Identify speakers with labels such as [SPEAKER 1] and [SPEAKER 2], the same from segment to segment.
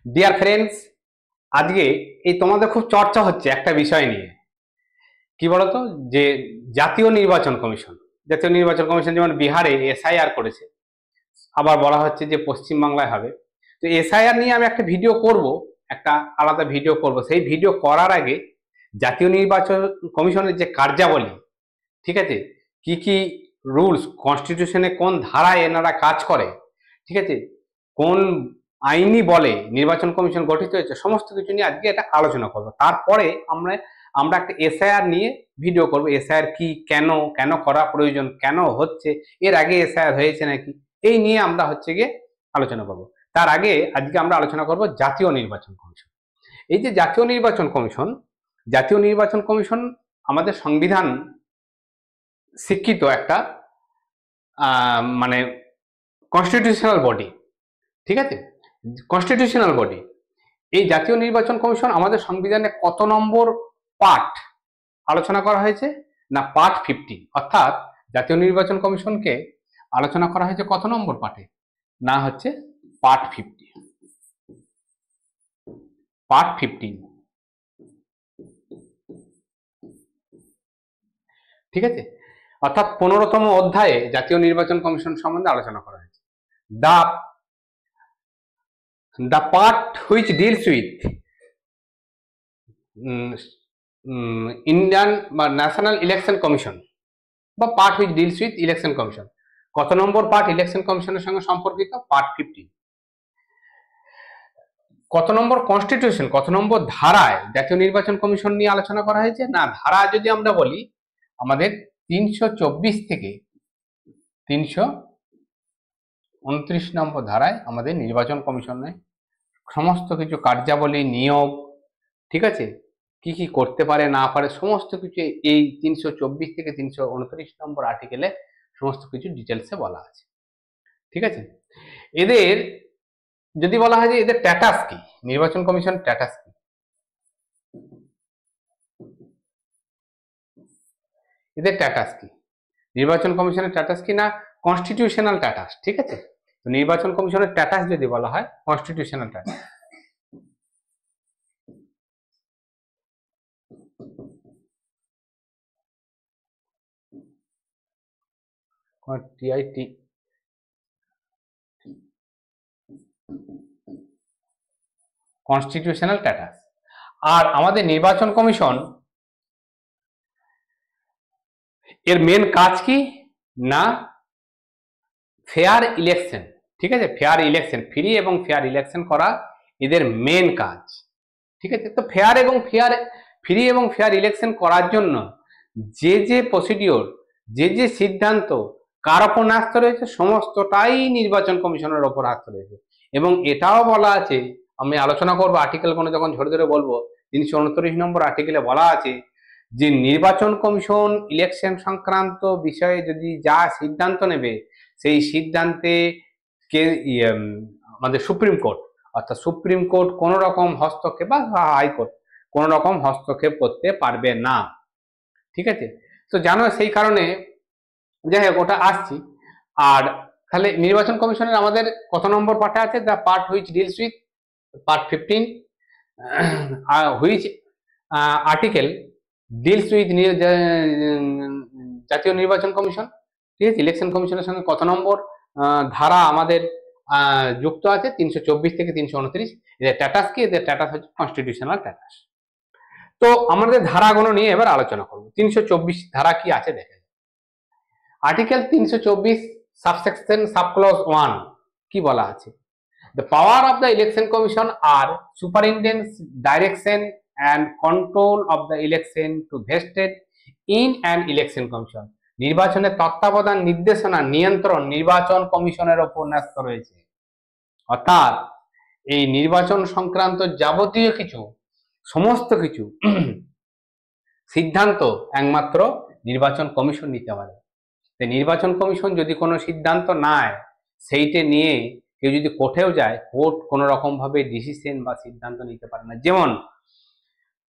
[SPEAKER 1] Dear friends, আজকে এই তোমাদের খুব চর্চা হচ্ছে একটা বিষয় নিয়ে, কি বলতো, যে জাতীয় নির্বাচন কমিশন যেমন বিহারে এসআইআর করেছে, আবার বলা হচ্ছে যে পশ্চিমবাংলায় হবে। তো এসআইআর নিয়ে আমি একটা ভিডিও করব, একটা আলাদা ভিডিও করব। সেই ভিডিও করার আগে জাতীয় নির্বাচন কমিশনের যে কার্যাবলী, ঠিক আছে, কি কি রুলস, কনস্টিটিউশনে কোন ধারায় এনারা কাজ করে, ঠিক আছে, কোন আইনি বলে নির্বাচন কমিশন গঠিত হয়েছে, সমস্ত কিছু নিয়ে আজকে এটা আলোচনা করব। তারপরে আমরা একটা এসআইআর নিয়ে ভিডিও করব। এসআইআর কি, কেন কেন করা প্রয়োজন, কেন হচ্ছে, এর আগে এসআইআর হয়েছে নাকি, এই নিয়ে আমরা গিয়ে আলোচনা করব। তার আগে আজকে আমরা আলোচনা করব জাতীয় নির্বাচন কমিশন। এই যে জাতীয় নির্বাচন কমিশন আমাদের সংবিধান শিক্ষিত একটা মানে কনস্টিটিউশনাল বডি, ঠিক আছে, কনস্টিটিউশনাল বডি। এই জাতীয় নির্বাচন কমিশন আমাদের সংবিধানে কত নম্বর পার্ট আলোচনা করা হয়েছে না, পার্ট 15। অর্থাৎ জাতীয় নির্বাচন কমিশনকে আলোচনা করা হয়েছে কত নম্বর পার্টে না, হচ্ছে পার্ট 15। পার্ট 15, ঠিক আছে। অর্থাৎ 15তম অধ্যায়ে জাতীয় নির্বাচন কমিশন সম্বন্ধে আলোচনা করা হয়েছে। The part which deals with Indian বা ন্যাশনাল ইলেকশন কমিশন বা part which deals with election commission, কত নম্বর পার্ট ইলেকশন কমিশনের সঙ্গে সম্পর্কিত, পার্ট 15। কত নম্বর কনস্টিটিউশন, কত নম্বর ধারায় জাতীয় নির্বাচন কমিশন নিয়ে আলোচনা করা হয়েছে না, ধারা যদি আমরা বলি আমাদের 324 থেকে 329 নম্বর ধারায় আমাদের নির্বাচন কমিশনে সমস্ত কিছু কার্যাবলী, নিয়োগ, ঠিক আছে, কি কি করতে পারে না পারে, সমস্ত কিছু এই 324 থেকে 329 নম্বর আর্টিকেলে সমস্ত কিছু ডিটেলসে বলা আছে, ঠিক আছে। এদের যদি বলা হয় যে এদের স্ট্যাটাস কি, নির্বাচন কমিশন স্ট্যাটাস কি, এদের স্ট্যাটাস কি, নির্বাচন কমিশনের স্ট্যাটাস কি না কনস্টিটিউশনাল স্ট্যাটাস, ঠিক আছে। তো নির্বাচন কমিশনের স্ট্যাটাস যদি বলা হয় কনস্টিটিউশনাল স্ট্যাটাস। টিআইটি কনস্টিটিউশনাল স্ট্যাটাস। আর আমাদের নির্বাচন কমিশন এর মেন কাজ কি না, ফেয়ার ইলেকশন, ঠিক আছে, ফেয়ার ইলেকশন, ফ্রি এবং ফেয়ার ইলেকশন করা এদের মেন কাজ, ঠিক আছে। তো ফ্রি এবং ফেয়ার ইলেকশন করার জন্য যে প্রসিডিওর, যে সিদ্ধান্ত কার ওপর ন্যস্ত রয়েছে, সমস্তটাই নির্বাচন কমিশনের ওপর ন্যস্ত রয়েছে। এবং এটাও বলা আছে, আমি আলোচনা করবো আর্টিকেল কোনো যখন ধরে ধরে বলবো, 329 নম্বর আর্টিকেলে বলা আছে যে নির্বাচন কমিশন ইলেকশন সংক্রান্ত বিষয়ে যদি যা সিদ্ধান্ত নেবে, সেই সিদ্ধান্তে আমাদের সুপ্রিম কোর্ট, অর্থাৎ সুপ্রিম কোর্ট কোনো রকম হস্তক্ষেপ বা হাইকোর্ট কোনো রকম হস্তক্ষেপ করতে পারবে না, ঠিক আছে। তো জানো, সেই কারণে যাই হোক ওটা আসছি। আর তাহলে নির্বাচন কমিশনের আমাদের কত নম্বর পার্টে আছে, the part which deals with, part 15, which article deals with জাতীয় নির্বাচন কমিশন, ঠিক আছে। ইলেকশন কমিশনের সঙ্গে কত নম্বর ধারা আমাদের যুক্ত আছে, 324 থেকে 329। এদের স্ট্যাটাস কি, এদের স্ট্যাটাস হচ্ছে কনস্টিটিউশনাল স্ট্যাটাস। তো আমাদের ধারাগুলো নিয়ে এবার আলোচনা করব। 324 ধারা কি আছে দেখে। আর্টিকেল 324 সাবসেকশন সাবক্লজ 1 কি বলা আছে, the power of the election commission are superintendence, direction and control of the election to vested in an election commission। নির্বাচনের তত্ত্বাবধান, নির্দেশনা, নিয়ন্ত্রণ নির্বাচন কমিশনের ওপর ন্যস্ত রয়েছে। অর্থাৎ এই নির্বাচন সংক্রান্ত যাবতীয় কিছু, সমস্ত কিছু সিদ্ধান্ত একমাত্র নির্বাচন কমিশন নিতে পারে। নির্বাচন কমিশন যদি কোনো সিদ্ধান্ত নেয়, সেইটা নিয়ে কেউ যদি কোর্টেও যায়, কোর্ট কোনো রকম ভাবে ডিসিশন বা সিদ্ধান্ত নিতে পারে না। যেমন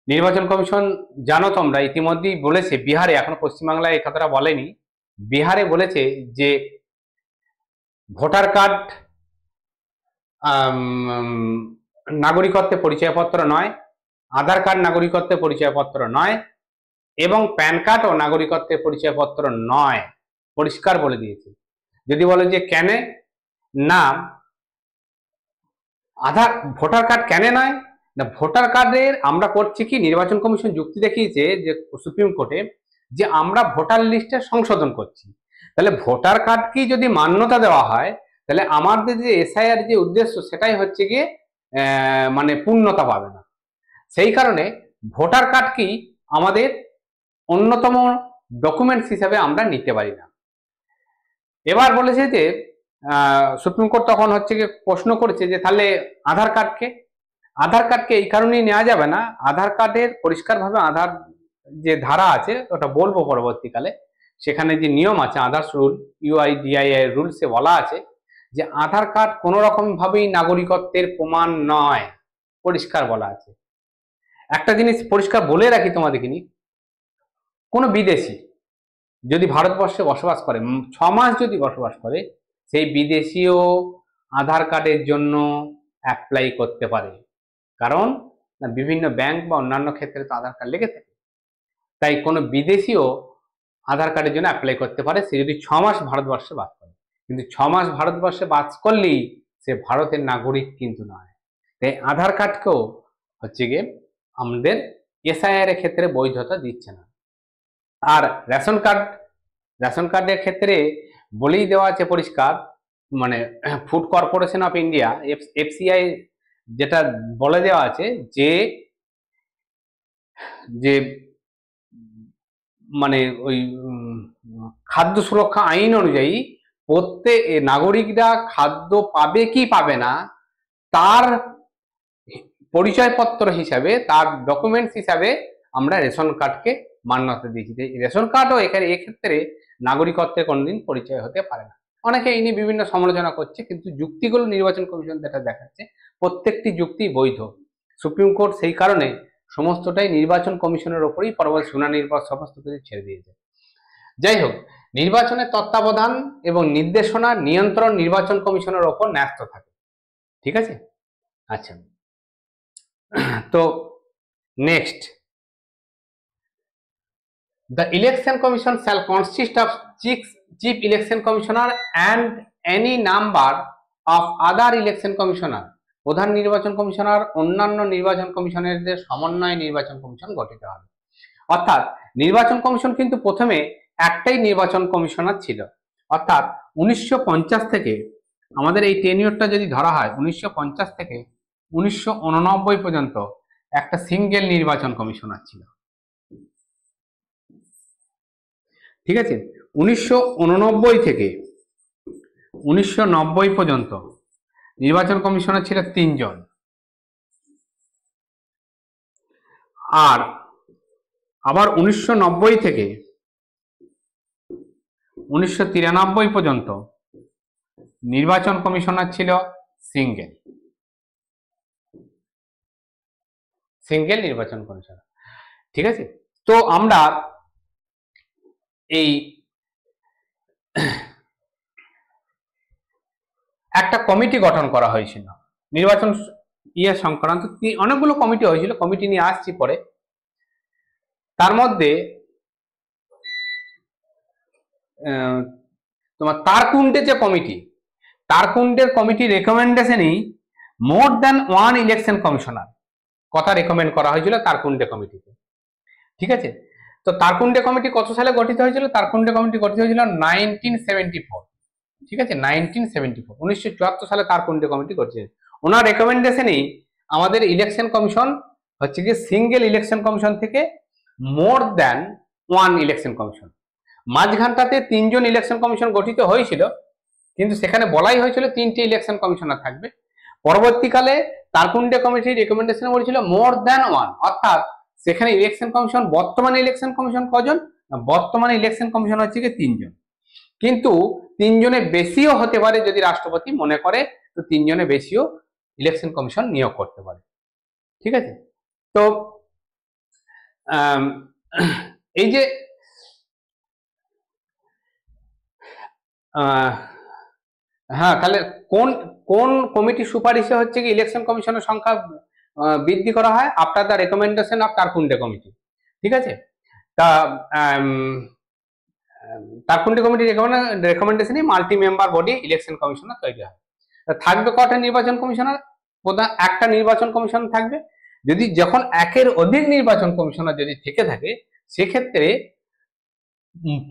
[SPEAKER 1] নির্বাচন কমিশন জানো তোমরা ইতিমধ্যেই বলেছে, বিহারে, এখনো পশ্চিমবাংলায় এই কথাটা বলেনি, বিহারে বলেছে যে ভোটার কার্ড নাগরিকত্বের পরিচয়পত্র নয়, আধার কার্ড নাগরিকত্বের পরিচয়পত্র নয়, এবং প্যান কার্ড ও নাগরিকত্বের পরিচয়পত্র নয়, পরিষ্কার বলে দিয়েছে। যদি বলে যে কেন না, ভোটার কার্ড কেন নয় না, ভোটার কার্ডের আমরা করছি কি, নির্বাচন কমিশন যুক্তি দেখিয়েছে যে সুপ্রিম কোর্টে, যে আমরা ভোটার লিস্টে সংশোধন করছি, তাহলে ভোটার কার্ড কি যদি মান্যতা দেওয়া হয়, তাহলে আমাদের যে এসআইআর যে উদ্দেশ্য সেটাই হচ্ছে গিয়ে মানে পূর্ণতা পাবে না। সেই কারণে ভোটার কার্ড কি আমাদের অন্যতম ডকুমেন্টস হিসাবে আমরা নিতে পারি না। এবার বলেছে যে সুপ্রিম কোর্ট তখন হচ্ছে গিয়ে প্রশ্ন করেছে যে তাহলে আধার কার্ডকে এই কারণেই নেওয়া যাবে না। আধার কার্ডের পরিষ্কারভাবে আধার যে ধারা আছে ওটা বলবো পরবর্তীকালে, সেখানে যে নিয়ম আছে আধার্স রুল, ইউআইডিআইএ রুলসে বলা আছে যে আধার কার্ড কোনো রকম ভাবেই নাগরিকত্বের প্রমাণ নয়, পরিষ্কার বলা আছে। একটা জিনিস পরিষ্কার বলে রাখি তোমাদেরকে, কোনো বিদেশি যদি ভারতবর্ষে বসবাস করে, 6 মাস যদি বসবাস করে, সেই বিদেশিও আধার কার্ডের জন্য অ্যাপ্লাই করতে পারে, কারণ বিভিন্ন ব্যাংক বা অন্যান্য ক্ষেত্রে তো আধার কার্ড লেগে থাকে। তাই কোনো বিদেশিও আধার কার্ডের জন্য অ্যাপ্লাই করতে পারে, সে যদি 6 মাস ভারতবর্ষে বাস করে। কিন্তু 6 মাস ভারতবর্ষে বাস করলেই সে ভারতের নাগরিক কিন্তু নয়। তাই আধার কার্ডকেও হচ্ছে গিয়ে আমাদের এসআইআর এর ক্ষেত্রে বৈধতা দিচ্ছে না। আর রেশন কার্ডের ক্ষেত্রে বলেই দেওয়া আছে পরিষ্কার, মানে food corporation of India FCI যেটা বলে দেওয়া আছে যে যে মানে ওই খাদ্য সুরক্ষা আইন অনুযায়ী প্রত্যেক নাগরিকরা খাদ্য পাবে কি পাবে না তার পরিচয়পত্র হিসাবে, তার ডকুমেন্টস হিসাবে আমরা রেশন কার্ডকে মান্যতা দিয়েছি। রেশন কার্ডও এখানে এক্ষেত্রে নাগরিকত্বের কোনোদিন পরিচয় হতে পারে না। অনেকে এই নিয়ে বিভিন্ন সমালোচনা করছে, কিন্তু যুক্তিগুলো নির্বাচন কমিশন যেটা দেখাচ্ছে প্রত্যেকটি যুক্তি বৈধ। সুপ্রিম কোর্ট সেই কারণে সমস্তটাই নির্বাচন কমিশনের ওপরেই পরবর্তী শুনানির পর সমস্ত কিছু ছেড়ে দিয়েছে। যাই হোক, নির্বাচনের তত্ত্বাবধান এবং নির্দেশনা নিয়ন্ত্রণ নির্বাচন কমিশনের ওপর ন্যস্ত থাকে। ঠিক আছে, আচ্ছা। তো next, the election commission shall consist of chief election commissioner and any number of other election commissioner। প্রধান নির্বাচন কমিশনার অন্যান্য নির্বাচন কমিশনারদের সমন্বয়ে নির্বাচন কমিশন গঠিত হবে। অর্থাৎ নির্বাচন কমিশন কিন্তু প্রথমে একটাই নির্বাচন কমিশনার ছিল, অর্থাৎ 1950 থেকে আমাদের এই টেনিয়রটা যদি ধরা হয় 1950 থেকে 1989 পর্যন্ত একটা সিঙ্গেল নির্বাচন কমিশনার ছিল। ঠিক আছে, 1989 থেকে 1990 পর্যন্ত নির্বাচন কমিশনার ছিল 3 জন, আর আবার 1990 থেকে 1993 পর্যন্ত নির্বাচন কমিশনার ছিল সিঙ্গেল নির্বাচন কমিশনার। ঠিক আছে, তো আমরা এই একটা কমিটি গঠন করা হয়েছিল নির্বাচন সংক্রান্ত, অনেকগুলো কমিটি হয়েছিল, কমিটি নিয়ে আসছি পরে। তার মধ্যে তোমার তারকুণ্ডে যে কমিটি, তারকুণ্ডের কমিটি রেকমেন্ডেশনই more than one election commissioner কথা রেকমেন্ড করা হয়েছিল তারকুণ্ডে কমিটিতে। ঠিক আছে, তো তারকুণ্ডে কমিটি কত সালে গঠিত হয়েছিল? তারকুণ্ডে কমিটি গঠিত হয়েছিল 1974। ঠিক আছে, 1974, 1974 সালে তারকুণ্ডে কমিটি গঠিত। ওনার রেকমেন্ডেশনই আমাদের ইলেকশন কমিশন হচ্ছে কি সিঙ্গেল ইলেকশন কমিশন থেকে more than one election commission. মাঝখানটাতে 3 জন ইলেকশন কমিশন গঠিত হয়েছিল, কিন্তু সেখানে বলাই হয়েছিল 3টে ইলেকশন কমিশনার থাকবে। পরবর্তীকালে তারকুণ্ডে কমিটির রেকমেন্ডেশন বলেছিল মোর দ্যান ওয়ান, অর্থাৎ সেখানে ইলেকশন কমিশন, বর্তমানে ইলেকশন কমিশন কজন? বর্তমানে ইলেকশন কমিশন হচ্ছে কি 3 জন, কিন্তু 3 জনের বেশিও হতে পারে যদি রাষ্ট্রপতি মনে করে, তো 3 জনের বেশিও ইলেকশন কমিশন নিয়োগ করতে পারে। ঠিক আছে, তো এই যে হ্যাঁ, তাহলে কোন কোন কমিটি সুপারিশে হচ্ছে কি ইলেকশন কমিশনের সংখ্যা বৃদ্ধি করা হয়? After the recommendation of Tarkunde committee. ঠিক আছে, তা তারকুন্ডে কমিটি রেকমেন্ডেশনই multi member body election commissioner তৈরি হয়। থাকবে কটা নির্বাচন কমিশনার? প্রধান একটা নির্বাচন কমিশনার থাকবে। যদি যখন একের অধিক নির্বাচন কমিশনার যদি থেকে থাকে, সেক্ষেত্রে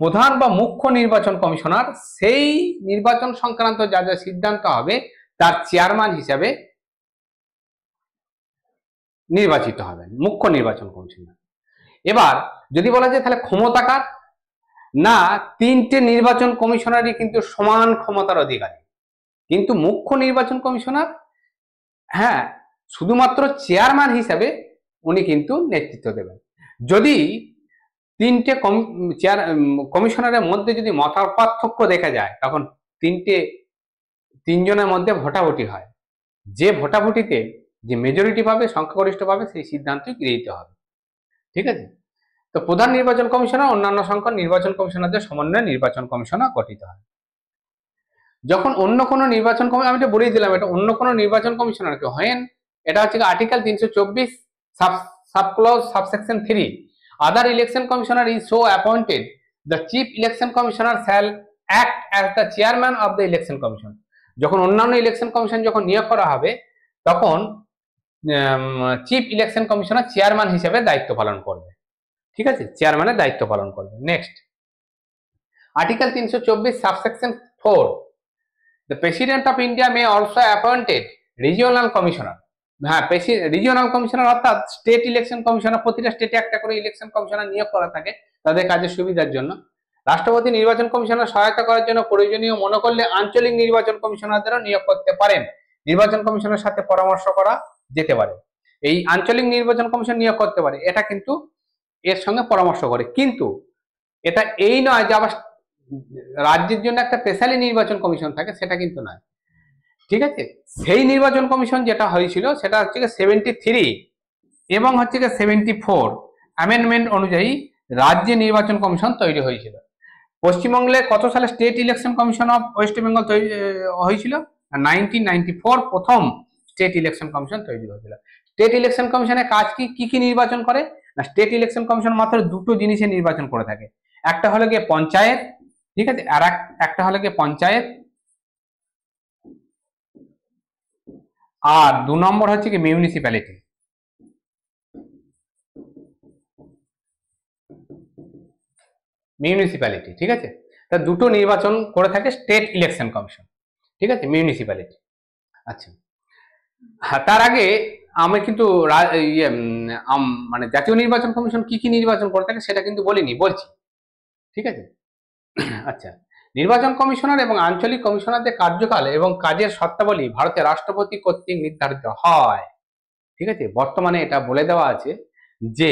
[SPEAKER 1] প্রধান বা মুখ্য নির্বাচন কমিশনার সেই নির্বাচন সংক্রান্ত যা যা সিদ্ধান্ত হবে তার চেয়ারম্যান হিসাবে নির্বাচিত হবেন মুখ্য নির্বাচন কমিশনার। এবার যদি বলা যায় তাহলে ক্ষমতাকার, না, তিনটে নির্বাচন কমিশনারই কিন্তু সমান ক্ষমতার অধিকারী, কিন্তু মুখ্য নির্বাচন কমিশনার হ্যাঁ শুধুমাত্র চেয়ারম্যান হিসাবে উনি কিন্তু নেতৃত্ব দেবেন। যদি তিনটে কমিশনারের মধ্যে যদি মত পার্থক্য দেখা যায়, তখন তিনজনের মধ্যে ভোটাভুটি হয়। যে ভোটাভুটিতে যে মেজরিটি পাবে, সংখ্যাগরিষ্ঠ পাবে, সেই সিদ্ধান্তই গৃহীত হবে। ঠিক আছে, তো প্রধান নির্বাচন কমিশনার অন্যান্য সংখ্যক নির্বাচন কমিশনারদের সমন্বয়ে নির্বাচন কমিশনার গঠিত হয়। যখন অন্য কোনো নির্বাচন কমিশন, আমি এটা বলেই দিলাম, এটা অন্য কোনো নির্বাচন কমিশনারকে হয়েন, এটা হচ্ছে article 324 subclause subsection 3, other election commissioner is so appointed, the chief election commissioner shall act as the chairman of the election commission. যখন অন্যান্য ইলেকশন কমিশন যখন নিয়োগ করা হবে, তখন চিফ ইলেকশন কমিশনার চেয়ারম্যান হিসেবে দায়িত্ব পালন করবে। ঠিক আছে, চেয়ারম্যানের দায়িত্ব পালন করবে। Next, article 324 subsection 4, the president of India may also appointed regional commissioner। হ্যাঁ, রিজিওনাল কমিশনার অর্থাৎ স্টেট ইলেকশন কমিশনার, প্রতিটা স্টেটে একটা করে ইলেকশন কমিশনার নিয়োগ করা থাকে তাদের কাজের সুবিধার জন্য। রাষ্ট্রপতি নির্বাচন কমিশনার সহায়তা করার জন্য প্রয়োজনীয় মনে করলে আঞ্চলিক নির্বাচন কমিশনারদেরও নিয়োগ করতে পারেন। নির্বাচন কমিশনের সাথে পরামর্শ করা যেতে পারে। এই আঞ্চলিক নির্বাচন কমিশন নিয়োগ করতে পারে, এটা কিন্তু এর সঙ্গে পরামর্শ করে। কিন্তু এটা এই নয় যে আবার রাজ্যের জন্য একটা স্পেশালি নির্বাচন কমিশন থাকে, সেটা কিন্তু নয়। ঠিক আছে, সেই নির্বাচন কমিশন যেটা হয়েছিল সেটা হচ্ছে 73 এবং হচ্ছে 74 অ্যামেন্ডমেন্ট অনুযায়ী রাজ্যে নির্বাচন কমিশন তৈরি হয়েছিল। পশ্চিমবঙ্গে কত সালে state election commission of West Bengal তৈরি হয়েছিল? 1994 প্রথম স্টেট ইলেকশন কমিশন তৈরি হয়েছিল। স্টেট ইলেকশন কমিশনের কাজ কি কি নির্বাচন করে না, স্টেট ইলেকশন কমিশন মাত্র দুটো জিনিসের নির্বাচন করে থাকে। একটা হলো গিয়ে পঞ্চায়েত, ঠিক আছে, আর একটা হলো গিয়ে পঞ্চায়েত, আর 2 নম্বর হচ্ছে কি মিউনিসিপ্যালিটি। মিউনিসিপ্যালিটি, ঠিক আছে, তা দুটো নির্বাচন করে থাকে স্টেট ইলেকশন কমিশন। ঠিক আছে, মিউনিসিপ্যালিটি। আচ্ছা, হ্যাঁ, তার আগে আমি কিন্তু মানে জাতীয় নির্বাচন কমিশন কি কি নির্বাচন করে থাকে সেটা কিন্তু বলিনি, বলছি। ঠিক আছে, আচ্ছা, নির্বাচন কমিশনার এবং আঞ্চলিক কমিশনারদের কার্যকাল এবং কাজের শর্তাবলী ভারতের রাষ্ট্রপতি কর্তৃক নির্ধারিত হয়। ঠিক আছে, বর্তমানে এটা বলে দেওয়া আছে যে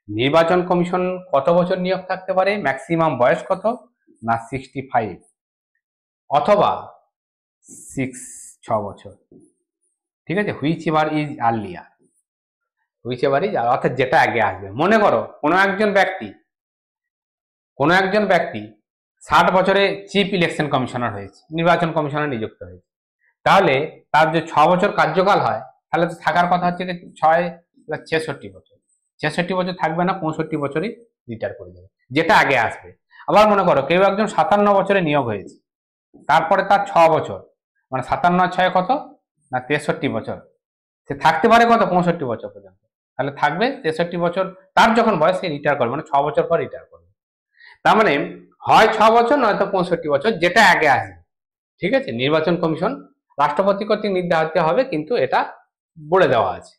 [SPEAKER 1] নির্বাচন কমিশন কত বছর নিয়োগ থাকতে পারে, ম্যাক্সিমাম বয়স কত না 65 অথবা 6 বছর। ঠিক আছে, which ever is earlier, which ever is, অর্থাৎ যেটা আগে আসবে। মনে করো কোনো একজন ব্যক্তি 60 বছরে চিফ ইলেকশন কমিশনার হয়েছে, নির্বাচন কমিশনার নিযুক্ত হয়েছে, তাহলে তার যে 6 বছর কার্যকাল হয়, তাহলে তো থাকার কথা হচ্ছে 66 বছর। 66 বছর থাকবে না, 65 বছরই রিটায়ার করে যাবে, যেটা আগে আসবে। আবার মনে করো কেউ একজন 57 বছরে নিয়োগ হয়েছে, তারপরে তার 6 বছর, মানে 57 আর 6 কত না 63 বছর, সে থাকতে পারে কত 65 বছর পর্যন্ত, তাহলে থাকবে 63 বছর। তার যখন বয়স সে রিটায়ার করবে, মানে 6 বছর পর রিটায়ার করবে। তার মানে হয় 6 বছর নয়তো 65 বছর, যেটা আগে আসবে। ঠিক আছে, নির্বাচন কমিশন রাষ্ট্রপতি কর্তৃক নির্ধারিত হবে, কিন্তু এটা বলে দেওয়া আছে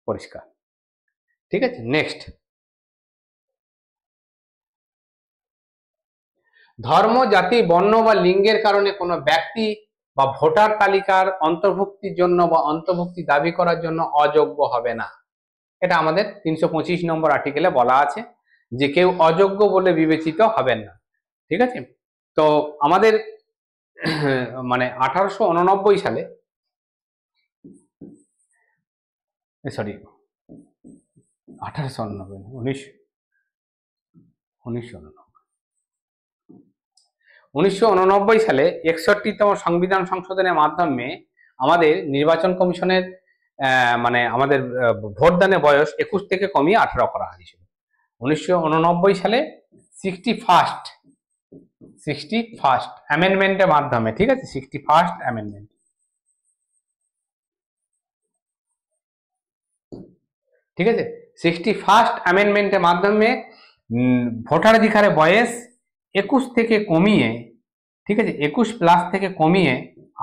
[SPEAKER 1] পরিষ্কার। ঠিক আছে, নেক্সট, ধর্ম, জাতি, বর্ণ বা লিঙ্গের কারণে কোনো ব্যক্তি বা ভোটার তালিকার অন্তর্ভুক্তির জন্য বা অন্তর্ভুক্তি দাবি করার জন্য অযোগ্য হবে না। এটা আমাদের 325 নম্বর আর্টিকেলে বলা আছে যে কেউ অযোগ্য বলে বিবেচিত হবেন না। ঠিক আছে, তো আমাদের মানে 1889 সালে, সরি 1889 1999 1989 সালে 61তম সংবিধান সংশোধনের মাধ্যমে আমাদের নির্বাচন কমিশনের মানে আমাদের ভোটদানের বয়স 21 থেকে কমিয়ে 18 করা হয়েছিল 1989 সালে 61st অ্যামেন্ডমেন্টের মাধ্যমে। ঠিক আছে, 61st অ্যামেন্ডমেন্ট। ঠিক আছে, 61st অ্যামেন্ডমেন্টের মাধ্যমে ভোটাধিকারের বয়স 21 থেকে কমিয়ে, ঠিক আছে, 21+ থেকে কমিয়ে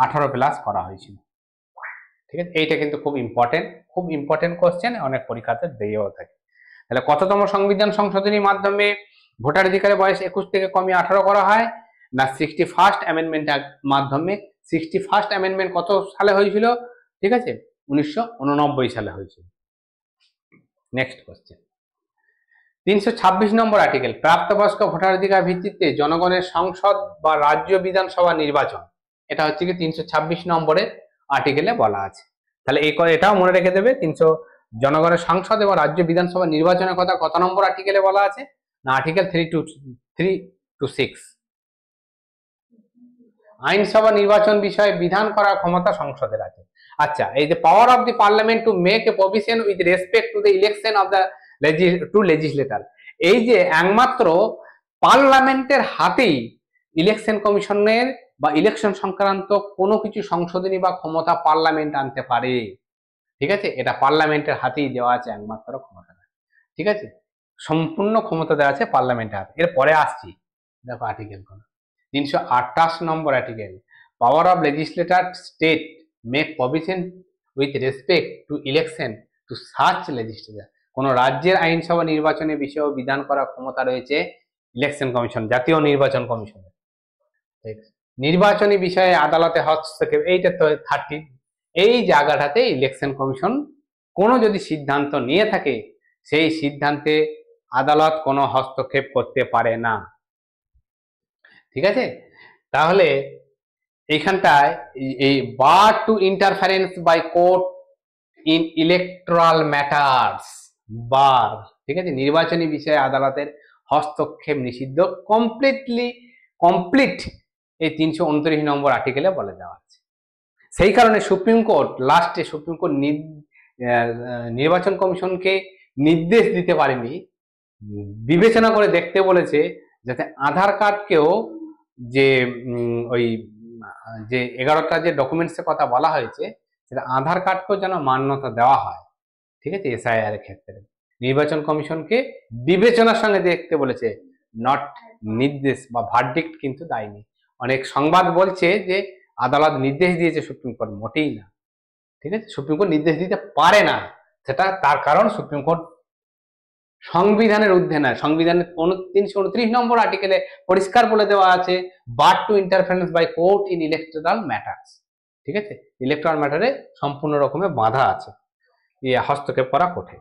[SPEAKER 1] 18+ করা হয়েছিল। ঠিক আছে, এইটা কিন্তু খুব ইম্পর্টেন্ট কোশ্চেন, অনেক পরীক্ষাতে দিয়েও থাকে। তাহলে কততম সংবিধান সংশোধনীর মাধ্যমে ভোটাধিকারের বয়স 21 থেকে কমিয়ে 18 করা হয়? না, 61st অ্যামেন্ডমেন্টের মাধ্যমে। 61st অ্যামেন্ডমেন্ট কত সালে হয়েছিল? ঠিক আছে, 1989 সালে হয়েছিল। নেক্সট কোশ্চেন, 326 নম্বর আর্টিকেল, প্রাপ্তবয়স্ক ভোটাধিকার ভিত্তিতে জনগণের সংসদ বা রাজ্য বিধানসভা নির্বাচন। এটা হচ্ছে কি 326 নম্বরের আর্টিকেলে বলা আছে। তাহলে এটাও মনে রেখে দেবে, জনগণের সংসদ এবং রাজ্য বিধানসভা নির্বাচনের কথা কত নম্বর আর্টিকেলে বলা আছে? না, আর্টিকেল 3 to 6। আইনসভা নির্বাচন বিষয়ে বিধান করার ক্ষমতা সংসদের আছে। আচ্ছা, এই যে power of the parliament to make a provision with respect to the election of the legislator, এই যে একমাত্র পার্লামেন্টের হাতেই ইলেকশন কমিশনের বা ইলেকশন সংক্রান্ত কোনো কিছু সংশোধনী বা ক্ষমতা পার্লামেন্ট আনতে পারে। ঠিক আছে, এটা পার্লামেন্টের হাতেই দেওয়া আছে একমাত্র ক্ষমতা। ঠিক আছে, সম্পূর্ণ ক্ষমতা দেওয়া আছে পার্লামেন্টের হাতে। এরপরে আসছি, দেখো আর্টিকেল কোন, 328 নম্বর article, power of legislator state make provision with respect to election to সার্চ লেজিসলেটর। কোন রাজ্যের আইনসভা নির্বাচনের বিষয়েও বিধান করার ক্ষমতা রয়েছে ইলেকশন কমিশন, জাতীয় নির্বাচন কমিশনের। নির্বাচনী বিষয়ে আদালতে হস্তক্ষেপ, এইটা তো 30, এই জায়গাটাতে ইলেকশন কমিশন কোনো যদি সিদ্ধান্ত নিয়ে থাকে, সেই সিদ্ধান্তে আদালত কোনো হস্তক্ষেপ করতে পারে না। ঠিক আছে, তাহলে এইখানটায় এই bar to interference by court in electoral matters, bar, ঠিক আছে, নির্বাচনী বিষয়ে আদালতের হস্তক্ষেপ নিষিদ্ধ, কমপ্লিট এই 329 নম্বর আর্টিকেলে বলে দেওয়া আছে। সেই কারণে সুপ্রিম কোর্ট লাস্টে নির্বাচন কমিশনকে নির্দেশ দিতে পারেনি, বিবেচনা করে দেখতে বলেছে যাতে আধার কার্ডকেও যে ওই যে 11টা যে ডকুমেন্টসের কথা বলা হয়েছে, সেটা আধার কার্ডকেও যেন মান্যতা দেওয়া হয়। ঠিক আছে, এসআইআর এর ক্ষেত্রে নির্বাচন কমিশনকে বিবেচনার সঙ্গে দেখতে বলেছে, নট নির্দেশ বা ভার্ডিক্ট কিন্তু দেয়নি। অনেক সংবাদ বলছে যে আদালত নির্দেশ দিয়েছে, সুপ্রিম কোর্ট মোটেই না। ঠিক আছে, সুপ্রিম কোর্ট নির্দেশ দিতে পারে না, সেটা তার কারণ সুপ্রিম কোর্ট সংবিধানের ঊর্ধ্বে না। সংবিধানের 329 নম্বর আর্টিকেলে পরিষ্কার বলে দেওয়া আছে, bar to interference by court in electoral matters. ঠিক আছে, ইলেকট্রাল ম্যাটারে সম্পূর্ণ রকমের বাধা আছে, হস্তক্ষেপ করা কঠিন।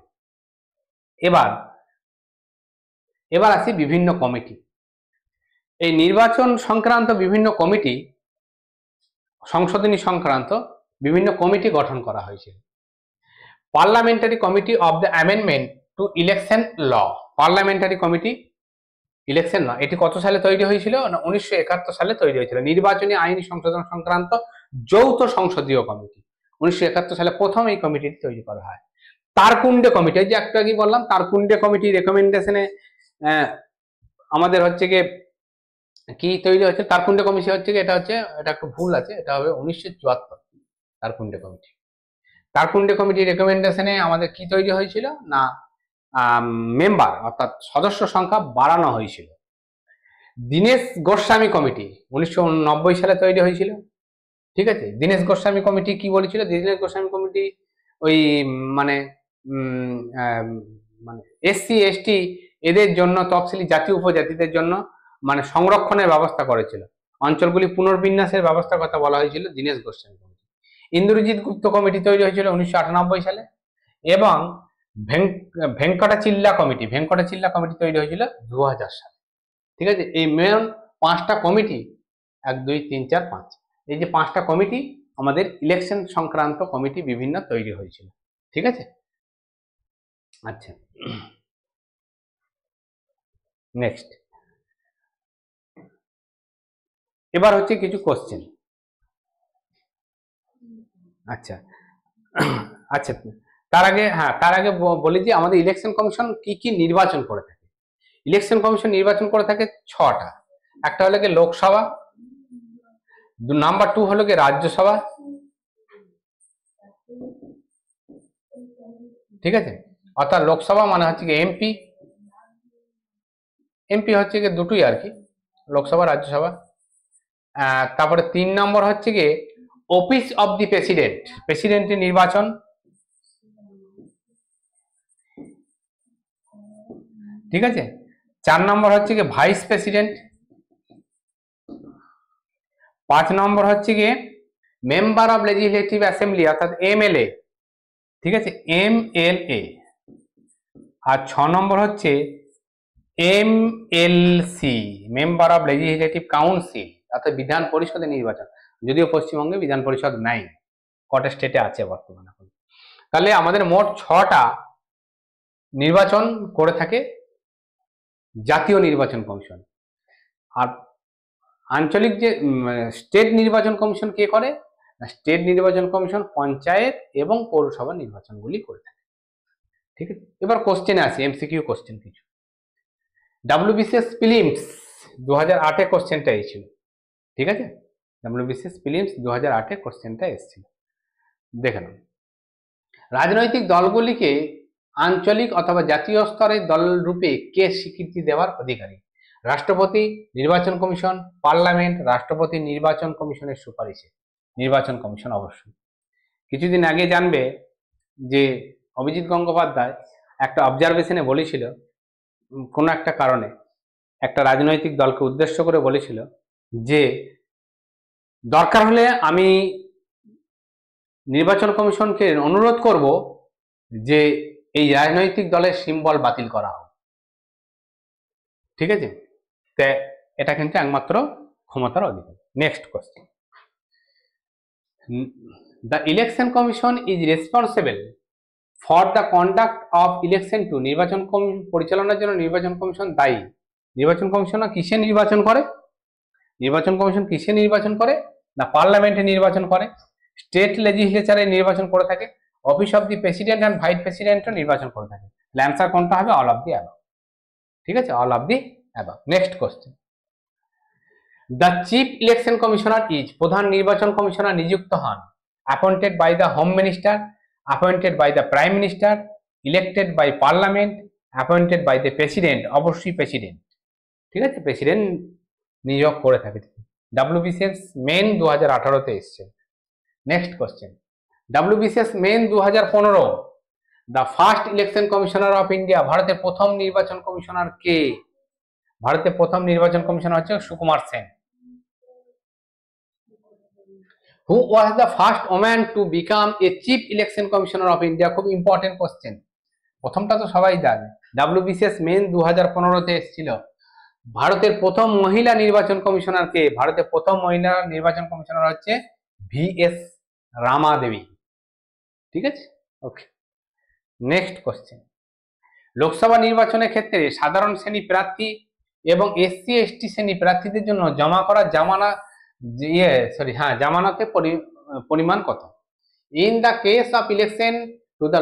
[SPEAKER 1] এবার আসি বিভিন্ন কমিটি। এই নির্বাচন সংক্রান্ত বিভিন্ন কমিটি, সংশোধনী সংক্রান্ত বিভিন্ন কমিটি গঠন করা হয়েছিল। Parliamentary committee of the amendment to election law, parliamentary committee election law, এটি কত সালে তৈরি হয়েছিল? না, 1971 সালে তৈরি হয়েছিল। নির্বাচনী আইন সংশোধন সংক্রান্ত যৌথ সংসদীয় কমিটি, 1971 সালে প্রথম এই কমিটিটি তৈরি করা হয়। তারকুণ্ডে কমিটি, যে একটু আগে বললাম, তারকুণ্ডে কমিটি রেকমেন্ডেশনে আমাদের হচ্ছে কি তৈরি হচ্ছে, তারকুণ্ডে কমিটি হচ্ছে এটা একটু ভুল আছে, এটা হবে 1974 তারকুণ্ডে কমিটি। তারকুণ্ডে কমিটির রেকমেন্ডেশনে আমাদের কি তৈরি হয়েছিল? না, মেম্বার অর্থাৎ সদস্য সংখ্যা বাড়ানো হয়েছিল। দীনেশ গোস্বামী কমিটি 1990 সালে তৈরি হয়েছিল। ঠিক আছে, দীনেশ গোস্বামী কমিটি কি বলেছিল? দীনেশ গোস্বামী কমিটি ওই মানে এসসি এসটি এদের জন্য, তফসিলি জাতি উপজাতিদের জন্য মানে সংরক্ষণের ব্যবস্থা করেছিল, অঞ্চলগুলি পুনর্বিন্যাসের ব্যবস্থার কথা বলা হয়েছিল দীনেশ গোস্বামী কমিটি। ইন্দ্রজিৎ গুপ্ত কমিটি তৈরি হয়েছিল 1998 সালে, এবং ভেঙ্কটাচিল্লা কমিটি তৈরি হয়েছিল 2000 সালে। ঠিক আছে, এই মেন 5টা কমিটি, 1 2 3 4 5, এই যে 5টা কমিটি আমাদের ইলেকশন সংক্রান্ত কমিটি বিভিন্ন তৈরি হয়েছিল। ঠিক আছে, আচ্ছা, নেক্সট এবার হচ্ছে কিছু কোশ্চেন। আচ্ছা আচ্ছা, তার আগে বলি যে আমাদের ইলেকশন কমিশন কি কি নির্বাচন করে থাকে। ইলেকশন কমিশন নির্বাচন করে থাকে 6টা। একটা হলো কি লোকসভা, নাম্বার 2 হলো কি রাজ্যসভা, ঠিক আছে। অর্থাৎ লোকসভা মানে হচ্ছে কি এমপি, এমপি হচ্ছে কি দুটোই আর কি, লোকসভা রাজ্যসভা। তারপরে 3 নম্বর হচ্ছে কি অফিস অফ দি প্রেসিডেন্ট, প্রেসিডেন্টের নির্বাচন। ঠিক আছে। 4 নম্বর হচ্ছে কি ভাইস প্রেসিডেন্ট। 5 নম্বর হচ্ছে কি মেম্বার অফ লেজিসলেটিভ অ্যাসেম্বলি অর্থাৎ এমএলএ, ঠিক আছে, এমএলএ। আর 6 নম্বর হচ্ছে MLC, member of legislative council অর্থাৎ বিধান পরিষদের নির্বাচন। যদিও পশ্চিমবঙ্গে বিধান পরিষদ নাই, কটা স্টেটে আছে বর্তমানে। তাহলে আমাদের মোট 6টা নির্বাচন করে থাকে জাতীয় নির্বাচন কমিশন। আর আঞ্চলিক যে স্টেট নির্বাচন কমিশন কে করে, স্টেট নির্বাচন কমিশন পঞ্চায়েত এবং পৌরসভা নির্বাচনগুলি করে থাকে। ঠিক আছে। এবার কোশ্চেনে আসি, এমসিকিউ কোশ্চেন কিছু। ডাব্লিউবিসিএস প্রিলিমস 2008-এ কোশ্চেনটা এসেছিল, ঠিক আছে। ডাব্লিউবিসিএস প্রিলিমস 2008-এ কোশ্চেনটা এসেছিল, দেখে নাও। রাজনৈতিক দলগুলিকে আঞ্চলিক অথবা জাতীয় স্তরের দল রূপে কে স্বীকৃতি দেওয়ার অধিকারী? রাষ্ট্রপতি, নির্বাচন কমিশন, পার্লামেন্ট, রাষ্ট্রপতি নির্বাচন কমিশনের সুপারিশে নির্বাচন কমিশন অবশ্যই। কিছুদিন আগে জানবে যে অভিজিৎ গঙ্গোপাধ্যায় একটা অবজারভেশনে বলেছিল, কোনো একটা কারণে একটা রাজনৈতিক দলকে উদ্দেশ্য করে বলেছিল যে দরকার হলে আমি নির্বাচন কমিশনকে অনুরোধ করব যে এই রাজনৈতিক দলের সিম্বল বাতিল করা হোক। ঠিক আছে। তা এটা কিন্তু একমাত্র ক্ষমতার অধিকার। Next question. The election commission is responsible for the conduct of election to, নির্বাচন পরিচালনার জন্য নির্বাচন কমিশন দায়ী। নির্বাচন কমিশন কিসে নির্বাচন করে? নির্বাচন কমিশন কিসে নির্বাচন করে না পার্লামেন্টে নির্বাচন করে, স্টেট লেজিসলেচারে নির্বাচন করে থাকে, office of the president and vice প্রেসিডেন্টও নির্বাচন করে থাকে। অ্যান্সার কোনটা হবে? All of the above. ঠিক আছে, all of the above. Next question. The chief election commissioner is, প্রধান নির্বাচন কমিশনার নিযুক্ত হন appointed by the home minister, appointed by the prime minister, elected by parliament, appointed by the president, অবশ্যই president. ঠিক আছে, প্রেসিডেন্ট নিয়োগ করে থাকে। ডাব্লিউবিসিএস মেন 2018-তে এসছে। Next question. WBCS main 2015, the first election commissioner of India, ভারতের প্রথম নির্বাচন কমিশনার কে? ভারতের প্রথম নির্বাচন কমিশনার হচ্ছে Sukumar Sen. Who was the first woman to become a chief election commissioner of India? খুব ইম্পর্টেন্ট কোশ্চেন। প্রথমটা তো সবাই জানে, ডাব্লিউবিসিএস মেন 2015-তে এসেছিল। ভারতের প্রথম মহিলা নির্বাচন কমিশনার কে? ভারতের প্রথম মহিলা নির্বাচন কমিশনার হচ্ছে ভিএস রামা দেবী। ঠিক আছে, ওকে। Next question. লোকসভা নির্বাচনের ক্ষেত্রে সাধারণ শ্রেণী প্রার্থী এবং এসসি এসটি শ্রেণী প্রার্থীদের জন্য জমা করা জামানতের পরিমাণ কত? In the case of election to the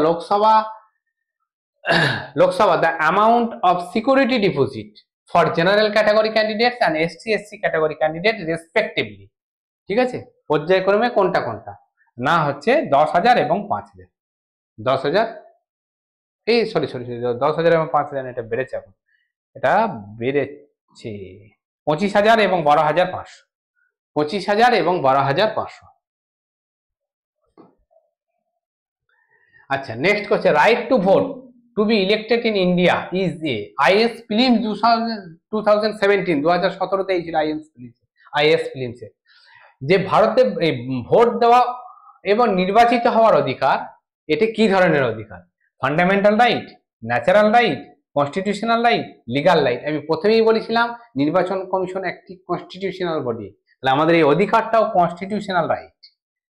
[SPEAKER 1] Lok Sabha the amount of security deposit for general category candidates and SC category candidate respectively. ঠিক আছে, পর্যায়ক্রমে কোনটা কোনটা না হচ্ছে 10,000 এবং 5,000। 10,000 10,000 এবং 5,000, এটা বেড়েছে এখন, এটা বেড়েছে 25,000 এবং 12,500। 25,000 এবং 12,500। আচ্ছা, next question. Right to vote two B elected in India is a is prelims 2017, 2017-তে ছিল আইএস প্রিলিমসে, যে ভারতে ভোট দেওয়া এবং নির্বাচিত হওয়ার অধিকার, এটি কি ধরনের অধিকার? Fundamental right, natural right, constitutional right, legal right. আমি প্রথমেই বলেছিলাম নির্বাচন কমিশন একটি কনস্টিটিউশনাল বডি, তাহলে আমাদের এই অধিকারটাও কনস্টিটিউশনাল রাইট।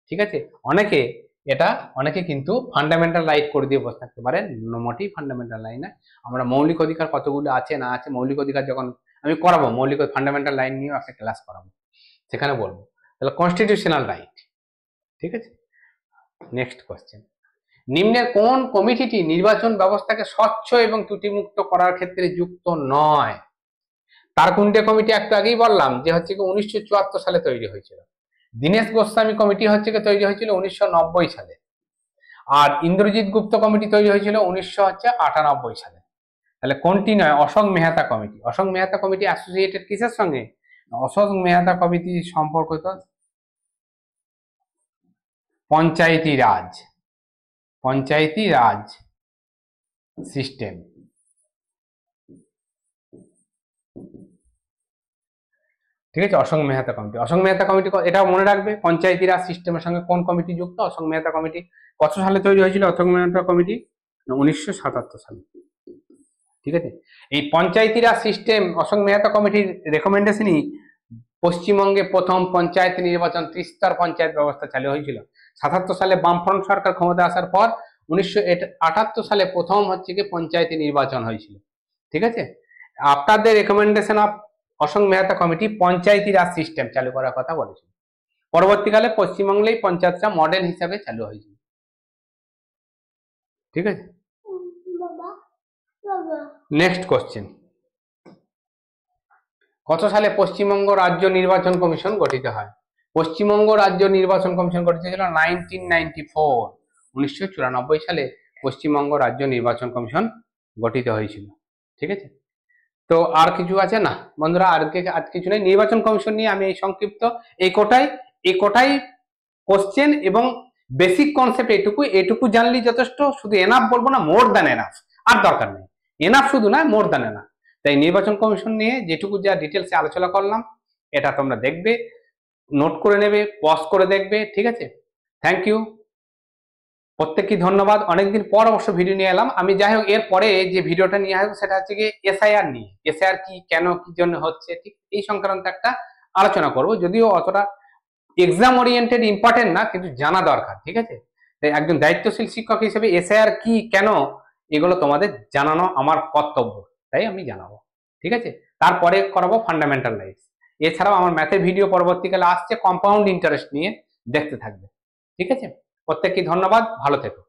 [SPEAKER 1] ঠিক আছে, অনেকে কিন্তু ফান্ডামেন্টাল রাইট করে দিয়ে বসে থাকতে পারেন, মোটেই ফান্ডামেন্টাল রাইট না। আমরা মৌলিক অধিকার কতগুলো আছে না আছে, মৌলিক অধিকার যখন আমি করাবো, মৌলিক ফান্ডামেন্টাল রাইট নিয়েও একটা ক্লাস করাবো, সেখানে বলবো। তাহলে কনস্টিটিউশনাল রাইট, ঠিক আছে। নেক্সট কোশ্চেন, নিম্নের কোন কমিটিটি নির্বাচন ব্যবস্থাকে স্বচ্ছ এবং ত্রুটিমুক্ত করার ক্ষেত্রে যুক্ত নয়? তারকুন্ডে কমিটি একটু আগেই বললাম যে হচ্ছে কি 1974 সালে তৈরি হয়েছিল। দীনেশ গোস্বামী কমিটি হচ্ছে কি তৈরি হয়েছিল 1990 সালে। আর ইন্দ্রজিৎ গুপ্ত কমিটি তৈরি হয়েছিল 1998 সালে। তাহলে কোনটি নয়? Ashok Mehta committee. Ashok Mehta committee associated কিসের সঙ্গে? অশোক মেহতা কমিটি সম্পর্কিত পঞ্চায়েতি রাজ সিস্টেম, ঠিক আছে। অশোক মেহতা কমিটি, অশোক মেহতা কমিটি এটাও মনে রাখবে, পঞ্চায়েতি রাজ সিস্টেমের সঙ্গে কোন কমিটি যুক্ত? অশোক মেহতা কমিটি। কত সালে তৈরি হয়েছিল অশোক মেহতা কমিটি? 1977 সালে, ঠিক আছে। এই পঞ্চায়েতি রাজ সিস্টেম অশোক মেহতা কমিটির রেকমেন্ডেশনই পশ্চিমবঙ্গে প্রথম পঞ্চায়েত নির্বাচন, ত্রিস্তর পঞ্চায়েত ব্যবস্থা চালু হয়েছিল 77 সালে বামফ্রন্ট সরকার ক্ষমতা আসার পর। 1978 সালে প্রথম হচ্ছে কি পঞ্চায়েতি নির্বাচন হয়েছিল, ঠিক আছে। আপনাদের recommendation of Ashok Mehta committee Panchayati Raj system চালু করার কথা বলেছিল। পরবর্তীকালে পশ্চিমবঙ্গেই পঞ্চায়েতটা মডেল হিসাবে চালু হয়েছিল, ঠিক আছে। নেক্সট কোশ্চেন, কত সালে পশ্চিমবঙ্গ রাজ্য নির্বাচন কমিশন গঠিত হয়? পশ্চিমবঙ্গ রাজ্য নির্বাচন কমিশন গঠিত হয়েছিল 1994, 1994 সালে পশ্চিমবঙ্গ রাজ্য নির্বাচন কমিশন গঠিত হয়েছিল, ঠিক আছে। তো আর কিছু আছে না বন্ধুরা? আর কিছু নেই। নির্বাচন কমিশন নিয়ে আমি এই সংক্ষিপ্ত এই কোটাই কোশ্চেন এবং বেসিক কনসেপ্ট এটুকু জানলেই যথেষ্ট। শুধু এনাফ বলবো না, মোর দ্যান এনাফ, আর দরকার নেই। এনাফ শুধু না, মোর দ্যান এনাফ। তাই নির্বাচন কমিশন নিয়ে যেটুকু যা ডিটেলসে আলোচনা করলাম এটা তোমরা দেখবে, নোট করে নেবে, পজ করে দেখবে, ঠিক আছে। থ্যাংক ইউ, প্রত্যেককে ধন্যবাদ। অনেকদিন পর অবশ্য ভিডিও নিয়ে এলাম আমি। যাই হোক, এর পরে যে ভিডিওটা নিয়ে আসবো সেটা হচ্ছে কি এসআইআর নিয়ে। এসআইআর কি, কেন, কি জন্য হচ্ছে, ঠিক এই সংক্রান্ত একটা আলোচনা করব। যদিও অতটা এক্সাম ওরিয়েন্টেড ইম্পর্টেন্ট না, কিন্তু জানা দরকার, ঠিক আছে। তাই একজন দায়িত্বশীল শিক্ষক হিসেবে এসআইআর কি, কেন, এগুলো তোমাদের জানানো আমার কর্তব্য, তাই আমি জানাবো, ঠিক আছে। তারপরে করাবো ফান্ডামেন্টাল রাইটস। এছাড়াও আমার ম্যাথের ভিডিও পরবর্তীকালে আসছে কম্পাউন্ড ইন্টারেস্ট নিয়ে, দেখতে থাকবে, ঠিক আছে। প্রত্যেককে ধন্যবাদ, ভালো থেকো।